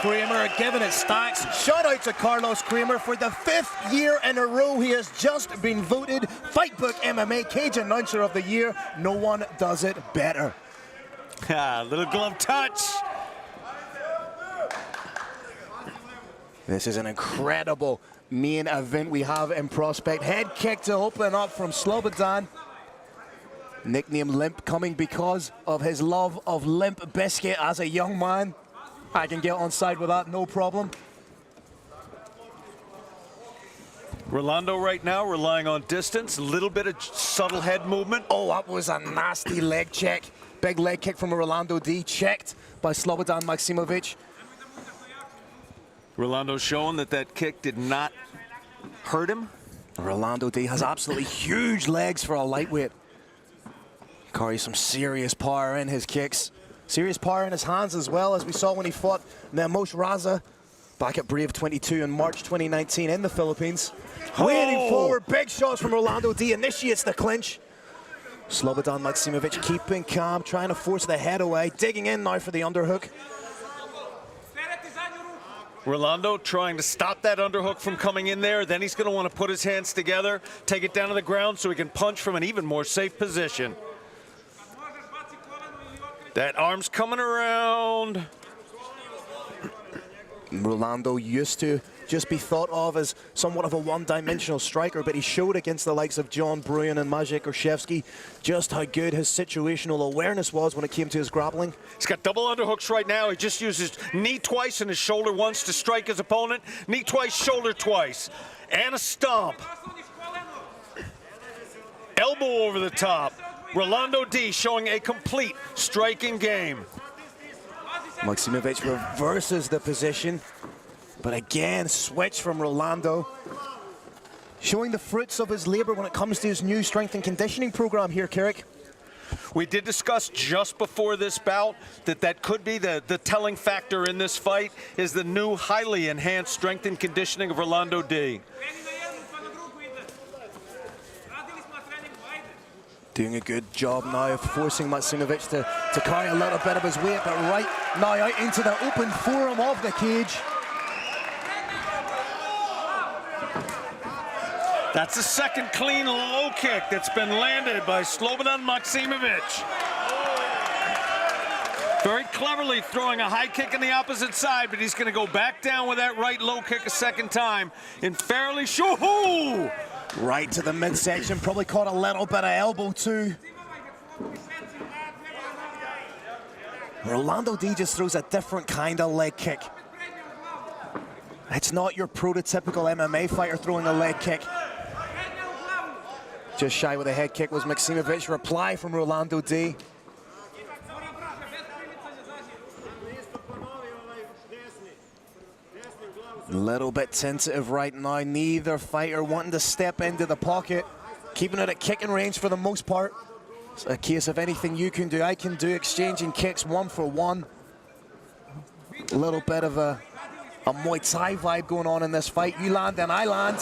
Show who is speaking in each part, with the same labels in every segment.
Speaker 1: Kramer giving it stacks. Shout out to Carlos Kramer for the 5th year in a row. He has just been voted Fightbook MMA Cage Announcer of the Year. No one does it better.
Speaker 2: Little glove touch.
Speaker 1: This is an incredible main event we have in prospect. Head kick to open up from Slobodan. Nickname Limp coming because of his love of Limp Biscuit as a young man. I can get on side with that, no problem.
Speaker 2: Rolando right now relying on distance, a little bit of subtle head movement.
Speaker 1: Oh, that was a nasty leg check. Big leg kick from Rolando D, checked by Slobodan Maksimovic.
Speaker 2: Rolando showing that that kick did not hurt him.
Speaker 1: Rolando D has absolutely huge legs for a lightweight. Carries some serious power in his kicks. Serious power in his hands as well, as we saw when he fought Nemos Raza back at Brave 22 in March 2019 in the Philippines. Waiting forward, big shots from Rolando D, initiates the clinch. Slobodan Maksimovic keeping calm, trying to force the head away, digging in now for the underhook.
Speaker 2: Rolando trying to stop that underhook from coming in there. Then he's going to want to put his hands together, take it down to the ground so he can punch from an even more safe position. That arm's coming around.
Speaker 1: Rolando used to just be thought of as somewhat of a one-dimensional striker, but he showed against the likes of John Bruyan and Maciej Orszewski just how good his situational awareness was when it came to his grappling.
Speaker 2: He's got double underhooks right now. He just uses knee twice and his shoulder once to strike his opponent. Knee twice, shoulder twice. And a stomp. Elbow over the top. Rolando D showing a complete striking game.
Speaker 1: Maksimovic reverses the position, but again, switch from Rolando. Showing the fruits of his labor when it comes to his new strength and conditioning program here, Kirik.
Speaker 2: We did discuss just before this bout that could be the telling factor in this fight is the new highly enhanced strength and conditioning of Rolando D.
Speaker 1: Doing a good job now of forcing Maksimovic to carry a little bit of his weight, but right now out into the open forum of the cage.
Speaker 2: That's the second clean low kick that's been landed by Slobodan Maksimovic. Very cleverly throwing a high kick in the opposite side, but he's going to go back down with that right low kick a second time and fairly shoo-hoo!
Speaker 1: Right to the midsection, probably caught a little bit of elbow too. Rolando D just throws a different kind of leg kick. It's not your prototypical MMA fighter throwing a leg kick. Just shy with a head kick was Maksimovic. Reply from Rolando D. A little bit tentative right now. Neither fighter wanting to step into the pocket. Keeping it at kicking range for the most part. It's a case of anything you can do, I can do. Exchanging kicks 1 for 1. A little bit of a Muay Thai vibe going on in this fight. You land and I land.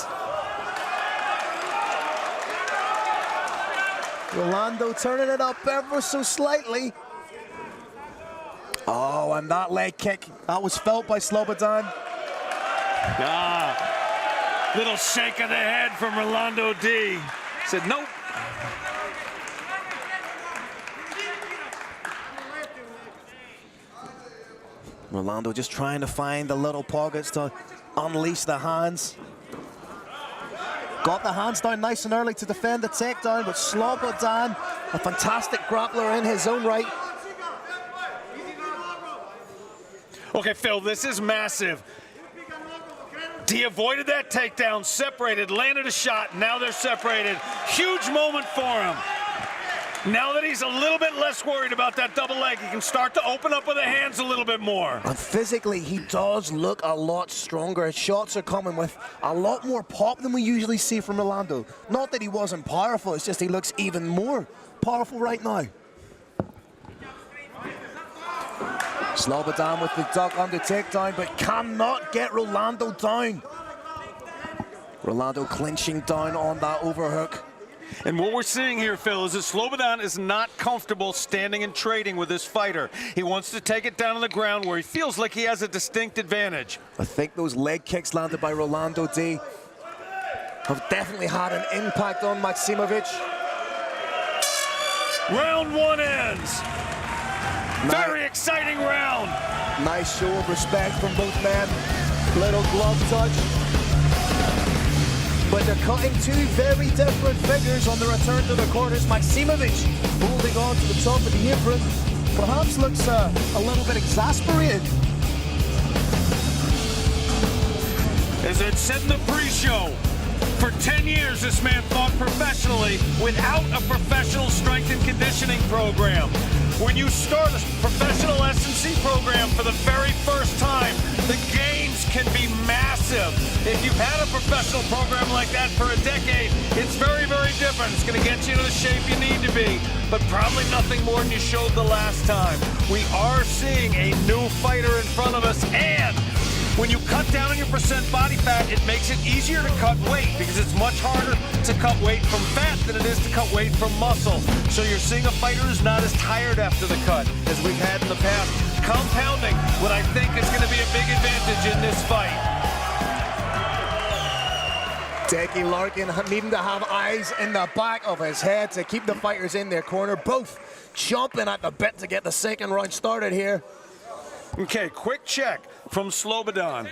Speaker 1: Rolando turning it up ever so slightly. Oh, and that leg kick, that was felt by Slobodan.
Speaker 2: Little shake of the head from Rolando D. Said nope.
Speaker 1: Rolando just trying to find the little pockets to unleash the hands. Got the hands down nice and early to defend the takedown, but Slobodan, a fantastic grappler in his own right.
Speaker 2: Okay, Phil, this is massive. He avoided that takedown, separated, landed a shot, now they're separated. Huge moment for him. Now that he's a little bit less worried about that double leg, he can start to open up with the hands a little bit more.
Speaker 1: And physically, he does look a lot stronger. His shots are coming with a lot more pop than we usually see from Rolando. Not that he wasn't powerful, it's just he looks even more powerful right now. Slobodan with the duck under takedown, but cannot get Rolando down. Rolando clinching down on that overhook.
Speaker 2: And what we're seeing here, Phil, is that Slobodan is not comfortable standing and trading with this fighter. He wants to take it down on the ground where he feels like he has a distinct advantage.
Speaker 1: I think those leg kicks landed by Rolando D have definitely had an impact on Maksimovic.
Speaker 2: Round one ends. Very exciting round.
Speaker 1: Nice show of respect from both men. Little glove touch. But they're cutting two very different figures on the return to the quarters. Maksimovic holding on to the top of the apron. Perhaps looks a little bit exasperated.
Speaker 2: As it said in the pre-show, for 10 years this man fought professionally without a professional strength and conditioning program. When you start a professional S&C program for the very first time, the gains can be massive. If you've had a professional program like that for a decade, it's very, very different. It's going to get you into the shape you need to be, but probably nothing more than you showed the last time. We are seeing a new fighter in front of us, and when you cut down on your percent body fat, it makes it easier to cut weight because it's much harder to cut weight from fat than it is to cut weight from muscle. So you're seeing a fighter who's not as tired after the cut as we've had in the past, compounding what I think is going to be a big advantage in this fight.
Speaker 1: Decky Larkin needing to have eyes in the back of his head to keep the fighters in their corner, both chomping at the bit to get the second round started here.
Speaker 2: Okay, quick check from Slobodan.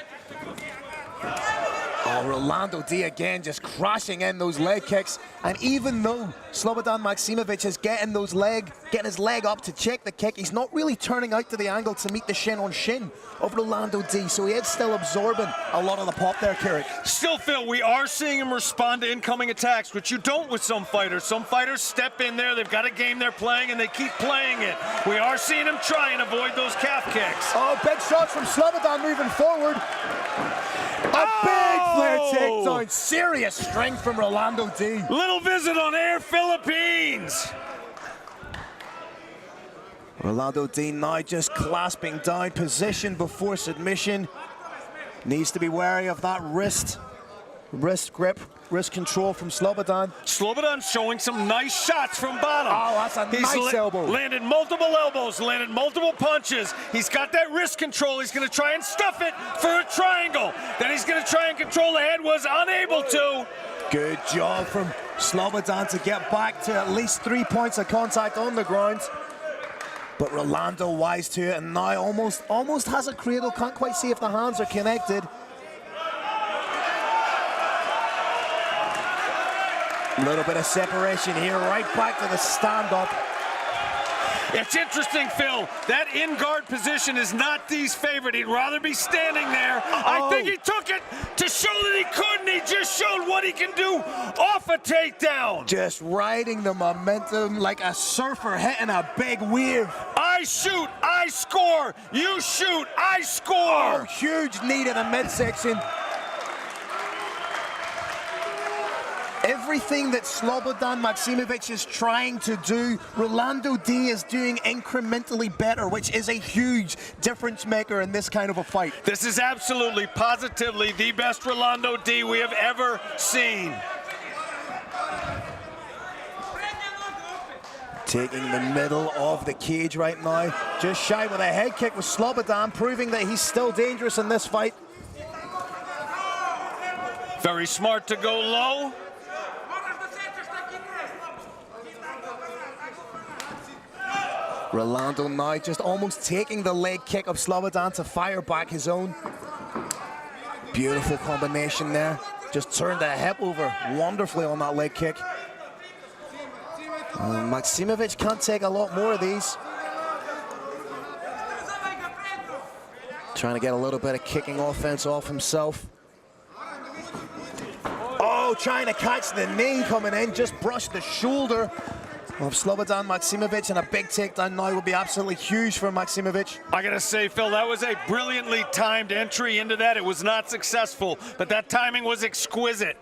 Speaker 1: Oh, Rolando D again just crashing in those leg kicks. And even though Slobodan Maksimovic is getting his leg up to check the kick, he's not really turning out to the angle to meet the shin on shin of Rolando D. So he is still absorbing a lot of the pop there, Kirik.
Speaker 2: Still, Phil, we are seeing him respond to incoming attacks, which you don't with some fighters. Some fighters step in there, they've got a game they're playing, and they keep playing it. We are seeing him try and avoid those calf kicks.
Speaker 1: Oh, big shots from Slobodan moving forward. A big flare takedown. Serious strength from Rolando D.
Speaker 2: Little visit on Air Philippines.
Speaker 1: Rolando D now just clasping down, position before submission. Needs to be wary of that wrist grip, wrist control from Slobodan.
Speaker 2: Slobodan showing some nice shots from bottom.
Speaker 1: Oh, that's a nice elbow.
Speaker 2: Landed multiple elbows, landed multiple punches. He's got that wrist control. He's going to try and stuff it for a triangle. Then he's going to try and control the head, was unable to.
Speaker 1: Good job from Slobodan to get back to at least 3 points of contact on the ground. But Rolando wise to it, and now almost has a cradle. Can't quite see if the hands are connected. A little bit of separation here, right back to the stand-up.
Speaker 2: It's interesting, Phil. That in-guard position is not D's favorite. He'd rather be standing there. I think he took it to show that he couldn't. He just showed what he can do off a takedown.
Speaker 1: Just riding the momentum like a surfer hitting a big wave.
Speaker 2: I shoot, I score. You shoot, I score.
Speaker 1: Oh, huge knee to the midsection. Everything that Slobodan Maksimovic is trying to do, Rolando D is doing incrementally better, which is a huge difference maker in this kind of a fight.
Speaker 2: This is absolutely, positively the best Rolando D we have ever seen.
Speaker 1: Taking the middle of the cage right now. Just shy with a head kick with Slobodan, proving that he's still dangerous in this fight.
Speaker 2: Very smart to go low.
Speaker 1: Rolando now just almost taking the leg kick of Slobodan to fire back his own. Beautiful combination there. Just turned the hip over wonderfully on that leg kick. Maksimovic can't take a lot more of these. Trying to get a little bit of kicking offense off himself. Oh, trying to catch the knee coming in, just brushed the shoulder of Slobodan Maksimovic, and a big takedown now would be absolutely huge for Maksimovic.
Speaker 2: I gotta say, Phil, that was a brilliantly timed entry into that. It was not successful, but that timing was exquisite.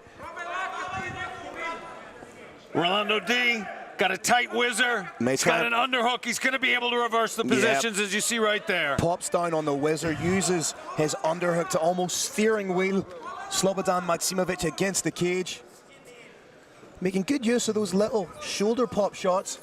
Speaker 2: Rolando D got a tight whizzer. He's got an underhook. He's gonna be able to reverse the positions, as you see right there.
Speaker 1: Pops down on the whizzer, uses his underhook to almost steering wheel Slobodan Maksimovic against the cage. making good use of those little shoulder pop shots.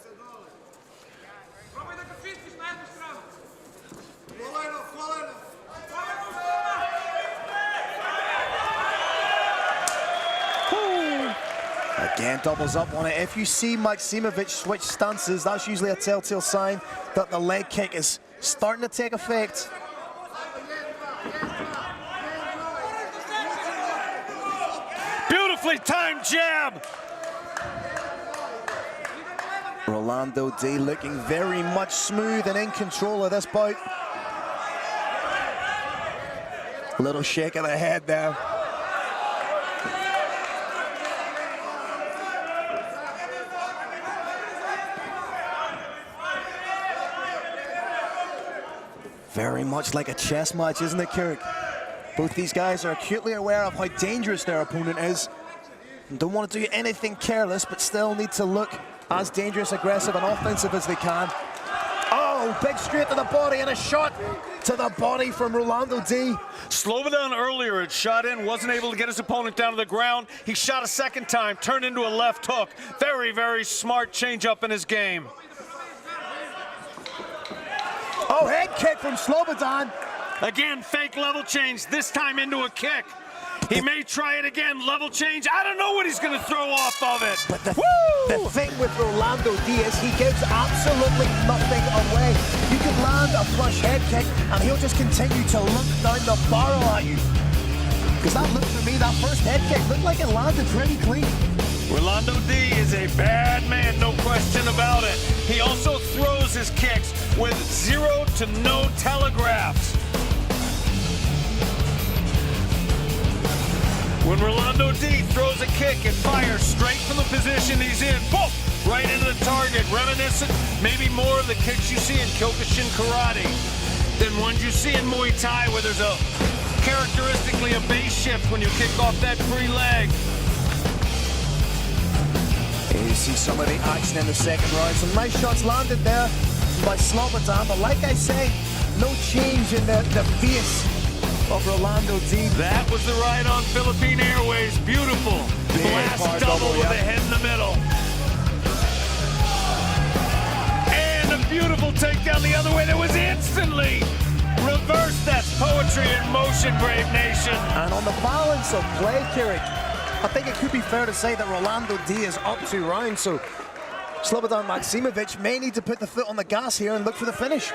Speaker 1: Again, doubles up on it. If you see Maksimovic switch stances, that's usually a telltale sign that the leg kick is starting to take effect.
Speaker 2: Beautifully timed jab.
Speaker 1: Rolando D looking very much smooth and in control of this bout. A little shake of the head there. Very much like a chess match, isn't it, Kirk? Both these guys are acutely aware of how dangerous their opponent is. And don't want to do anything careless, but still need to look as dangerous, aggressive, and offensive as they can. Oh, big straight to the body and a shot to the body from Rolando D.
Speaker 2: Slobodan earlier had shot in, wasn't able to get his opponent down to the ground. He shot a second time, turned into a left hook. Very, very smart change up in his game.
Speaker 1: Oh, head kick from Slobodan.
Speaker 2: Again, fake level change, this time into a kick. He may try it again, level change. I don't know what he's going to throw off of it.
Speaker 1: But the thing with Rolando D is he gives absolutely nothing away. You can land a flush head kick and he'll just continue to look down the barrel at you. Because that looked for me, that first head kick looked like it landed pretty clean.
Speaker 2: Rolando D is a bad man, no question about it. He also throws his kicks with 0 to no telegraphs. When Rolando D throws a kick, it fires straight from the position he's in. Boom! Right into the target. Reminiscent, maybe more of the kicks you see in Kyokushin karate than ones you see in Muay Thai, where there's a characteristically a base shift when you kick off that free leg.
Speaker 1: You see some of the action in the second round. Some nice shots landed there by Slobodan, but like I say, no change in the face of Rolando D.
Speaker 2: That was the ride on Philippine Airways. Beautiful. Blast double with a head in the middle. And a beautiful takedown the other way that was instantly reversed. That's poetry in motion, Brave Nation.
Speaker 1: And on the balance of play, Kirik, I think it could be fair to say that Rolando D is up 2 rounds, so Slobodan Maksimovic may need to put the foot on the gas here and look for the finish.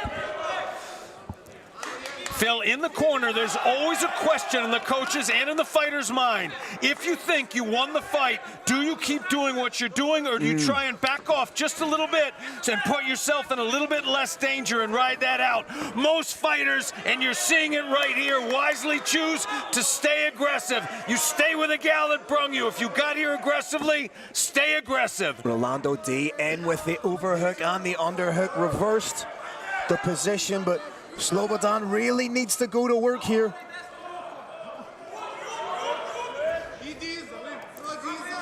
Speaker 2: Phil, in the corner, there's always a question in the coach's and in the fighter's mind. If you think you won the fight, do you keep doing what you're doing, or do you try and back off just a little bit and put yourself in a little bit less danger and ride that out? Most fighters, and you're seeing it right here, wisely choose to stay aggressive. You stay with the gal that brung you. If you got here aggressively, stay aggressive.
Speaker 1: Rolando D in with the overhook and the underhook, reversed the position, but Slobodan really needs to go to work here.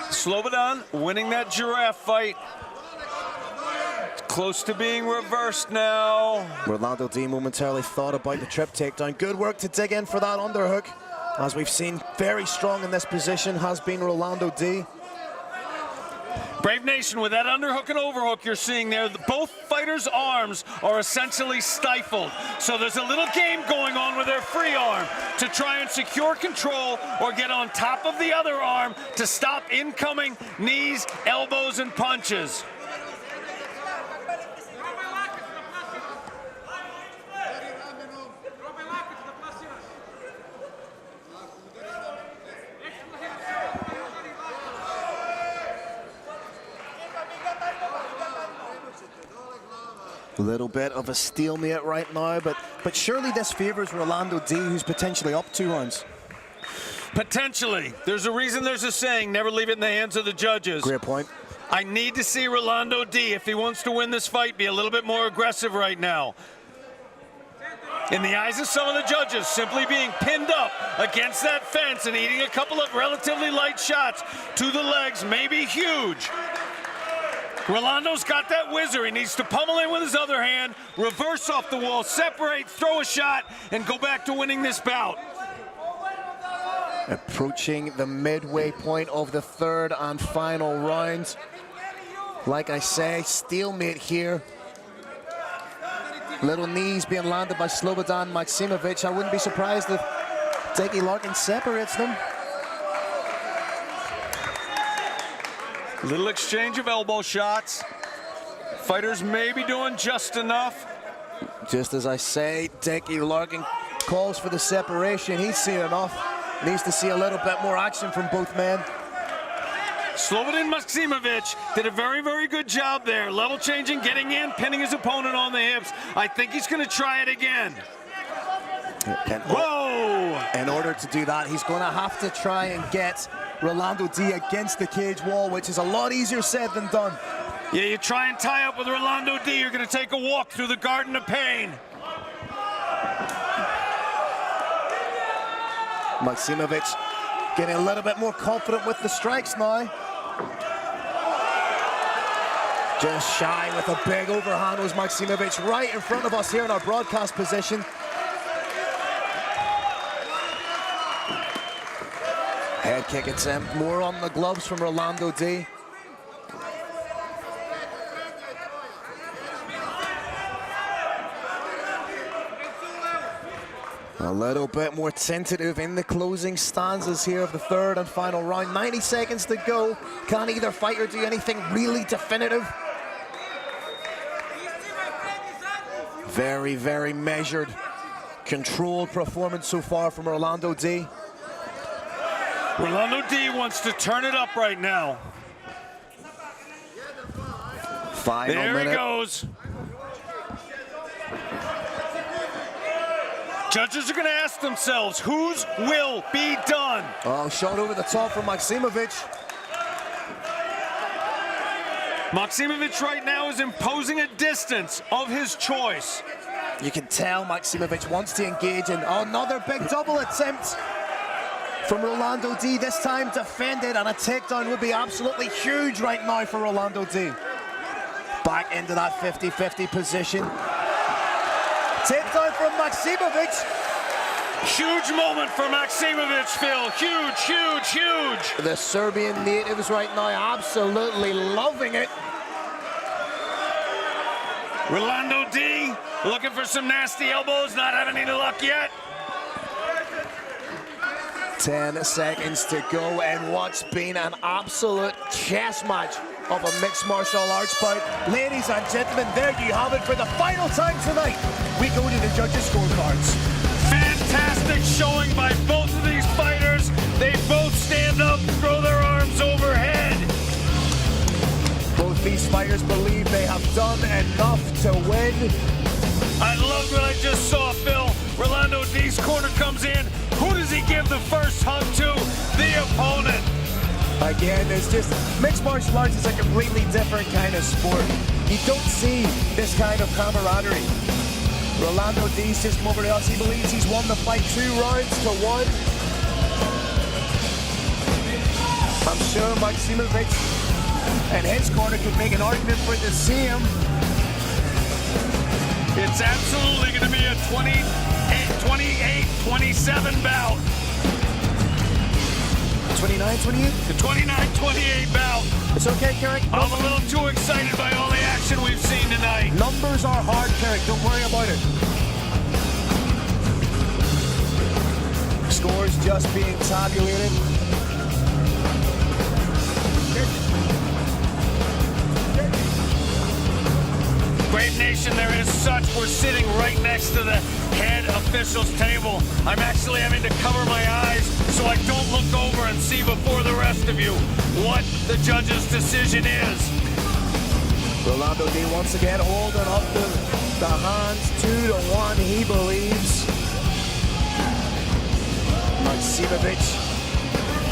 Speaker 2: Slobodan winning that giraffe fight. Close to being reversed now.
Speaker 1: Rolando D momentarily thought about the trip takedown. Good work to dig in for that underhook. As we've seen, very strong in this position has been Rolando D.
Speaker 2: Brave Nation, with that underhook and overhook you're seeing there, both fighters' arms are essentially stifled. So there's a little game going on with their free arm to try and secure control or get on top of the other arm to stop incoming knees, elbows, and punches.
Speaker 1: A little bit of a stalemate right now, but surely this favors Rolando D, who's potentially up 2 rounds.
Speaker 2: Potentially. There's a reason there's a saying, never leave it in the hands of the judges.
Speaker 1: Great point.
Speaker 2: I need to see Rolando D, if he wants to win this fight, be a little bit more aggressive right now. In the eyes of some of the judges, simply being pinned up against that fence and eating a couple of relatively light shots to the legs may be huge. Rolando's got that whizzer. He needs to pummel in with his other hand, reverse off the wall, separate, throw a shot, and go back to winning this bout.
Speaker 1: Approaching the midway point of the third and final round. Like I say, stalemate here. Little knees being landed by Slobodan Maksimovic. I wouldn't be surprised if Dickie Larkin separates them.
Speaker 2: Little exchange of elbow shots. Fighters may be doing just enough.
Speaker 1: Just as I say, Dickie Larkin calls for the separation. He's seen enough. Needs to see a little bit more action from both men.
Speaker 2: Slobodan Maksimovic did a very, very good job there. Level changing, getting in, pinning his opponent on the hips. I think he's going to try it again. Whoa!
Speaker 1: In order to do that, he's going to have to try and get Rolando D against the cage wall, which is a lot easier said than done.
Speaker 2: Yeah, you try and tie up with Rolando D, you're going to take a walk through the Garden of Pain.
Speaker 1: Maksimovic getting a little bit more confident with the strikes now. Just shy with a big overhand was Maksimovic right in front of us here in our broadcast position. Head kick attempt, more on the gloves from Rolando D. A little bit more tentative in the closing stanzas here of the third and final round. 90 seconds to go. Can either fighter do anything really definitive? Very, very measured, controlled performance so far from Rolando D.
Speaker 2: Rolando D wants to turn it up right now.
Speaker 1: Final
Speaker 2: there
Speaker 1: minute.
Speaker 2: He goes. Judges are going to ask themselves, whose will be done?
Speaker 1: Oh, shot over the top from Maksimovic.
Speaker 2: Maksimovic right now is imposing a distance of his choice.
Speaker 1: You can tell Maksimovic wants to engage in another big double attempt from Rolando D. This time defended, and a takedown would be absolutely huge right now for Rolando D. Back into that 50-50 position. Takedown from Maksimovic.
Speaker 2: Huge moment for Maksimovic, Phil. Huge, huge, huge.
Speaker 1: The Serbian natives right now absolutely loving it.
Speaker 2: Rolando D looking for some nasty elbows, not having any luck yet.
Speaker 1: 10 seconds to go in what's been an absolute chess match of a mixed martial arts bout. Ladies and gentlemen, there you have it for the final time tonight. We go to the judges' scorecards.
Speaker 2: Fantastic showing by both of these fighters. They both stand up, throw their arms overhead.
Speaker 1: Both these fighters believe they have done enough to win.
Speaker 2: I love what I just saw, Phil. Rolando D's corner comes in. Who does he give the first hug to? The opponent.
Speaker 1: Again, it's just, mixed martial arts is a completely different kind of sport. You don't see this kind of camaraderie. Rolando D's just come over to us. He believes he's won the fight 2 rounds to 1. I'm sure Maksimovic and his corner could make an argument for the same.
Speaker 2: It's absolutely going to be a 28-27 bout.
Speaker 1: 29-28?
Speaker 2: The 29-28 bout.
Speaker 1: It's okay, Carrick.
Speaker 2: I'm a little too excited by all the action we've seen tonight.
Speaker 1: Numbers are hard, Carrick. Don't worry about it. Scores just being tabulated.
Speaker 2: Brave Nation, there is such. We're sitting right next to the head officials table. I'm actually having to cover my eyes so I don't look over and see before the rest of you what the judge's decision is.
Speaker 1: Rolando D once again holding up the hands 2-1, he believes. Maksimovic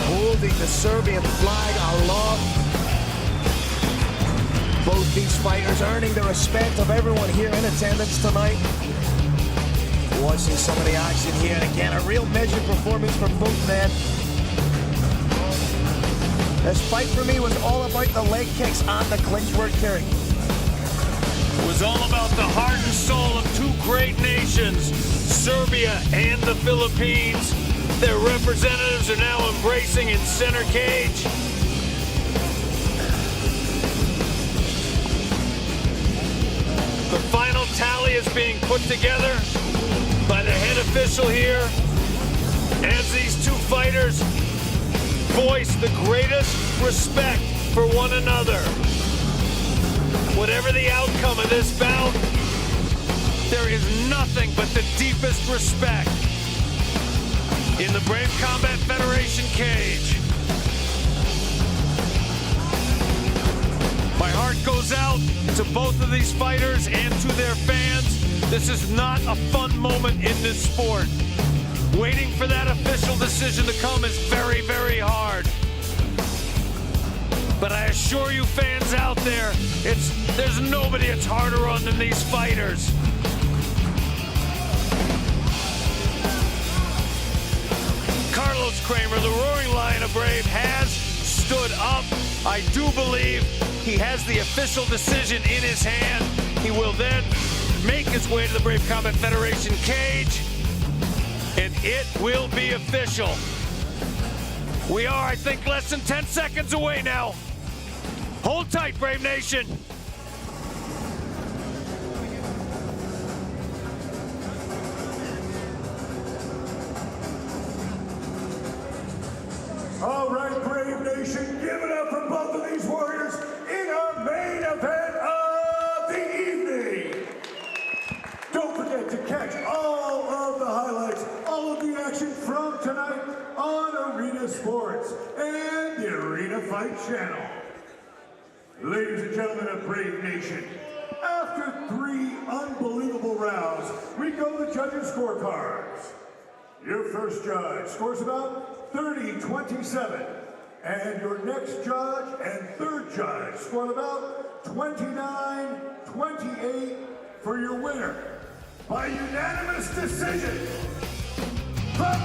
Speaker 1: holding the Serbian flag aloft. Both these fighters earning the respect of everyone here in attendance tonight. Watching some of the action here, and again, a real measured performance from both men. This fight for me was all about the leg kicks and the clinch work, Kerry.
Speaker 2: It was all about the heart and soul of two great nations, Serbia and the Philippines. Their representatives are now embracing in center cage. The final tally is being put together by the head official here as these two fighters voice the greatest respect for one another. Whatever the outcome of this bout, there is nothing but the deepest respect in the Brave Combat Federation cage. My heart goes out to both of these fighters and to their fans. This is not a fun moment in this sport. Waiting for that official decision to come is very, very hard. But I assure you fans out there, there's nobody it's harder on than these fighters. Carlos Kramer, the roaring lion of Brave, has stood up. I do believe he has the official decision in his hand. He will then make his way to the Brave Combat Federation cage, and it will be official. We are, I think, less than 10 seconds away now. Hold tight, Brave Nation.
Speaker 3: All right, Brave Nation, give it up for both of these warriors in our main event of the evening. Don't forget to catch all of the highlights, all of the action from tonight on Arena Sports and the Arena Fight Channel. Ladies and gentlemen of Brave Nation, after 3 unbelievable rounds, we go to judges' scorecards. Your first judge scores about 30-27, and your next judge and third judge scored about 29-28 for your winner by unanimous decision. From